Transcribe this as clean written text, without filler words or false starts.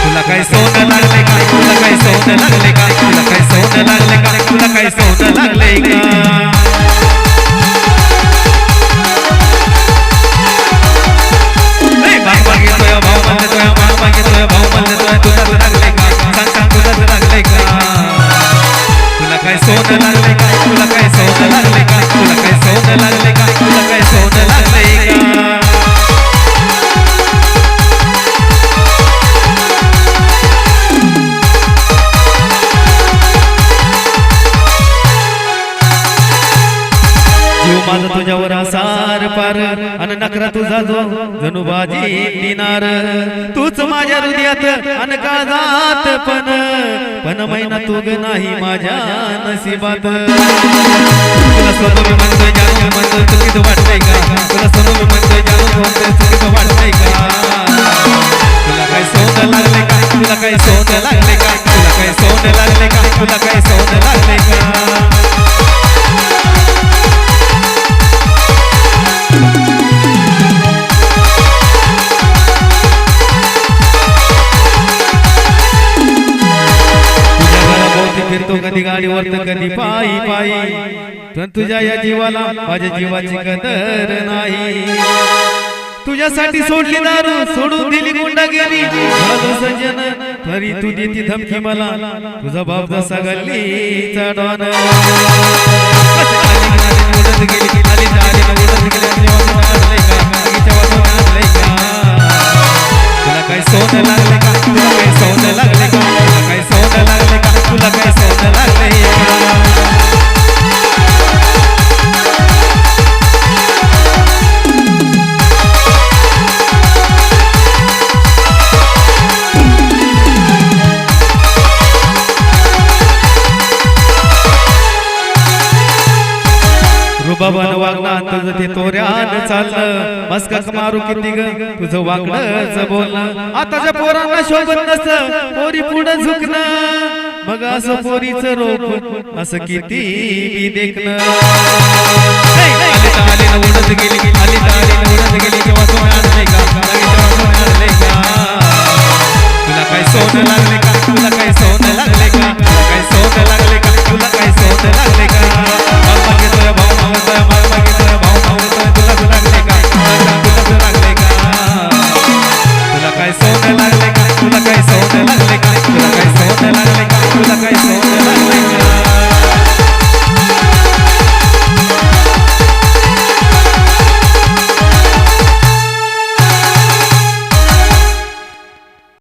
तुला काय सोनं लागले का तुला काय सोनं लागले का तुला काय सोनं लागले का तुला काय सोनं लागले का भाऊ मागितोय भाऊ म्हणतोय भाऊ मागितोय भाऊ म्हणतोय तुला लागले का सांग सांग तुला लागले का तुला काय सोनं लागले का तुला काय सोनं लागले का तुला काय सोनं लागले का तुला काय सोनं लागले का माझा तुझ्यावर आसार पार अन नकरा तुझा जो जणू बाजी दिनार तूच माझ्या हृदयात अन काळजात पण महिना तुग नाही माझ्या नशिबात तुला स्वतः मी म्हणतोय जानू म्हणतोय चुकीचं वाटतंय का तुला स्वतः मी म्हणतोय जानू म्हणतोय चुकीचं वाटतंय का तुला काय सोनं लागले का तुला काय सोनं लागले का तुला काय सोनं लागले का तुला काय सोनं लागले का फिरतो कधी गाडीवर तर कधी पायी पायी पण तुझ्या या जीवाला माझ्या जीवाची कदर नाही तुझ्यासाठी सोडली दारू सोडून दिली गुंडागिरी झालो सज्जन तरी तू देती धमकी मला तुझा बाप जसा गल्लीचा डॉन उडत गेली खाली झाली उडत गेली तुला काय सोनं लागले का तुला काय सोनं लागले का तुला काय सोनं लागले का तुला काय सोनं लागले रुबाबान वागणं तुझं ते तोऱ्यान चाललं मस्का मारू किती ग तुझं वागणंच बोलणं आताच्या पोरांना शोभत नसतं पोरी पुढं झुकणं मग असं पोरीचं रोप असं किती बी देखणं आली उडत गेली आली उडत गेली तेव्हा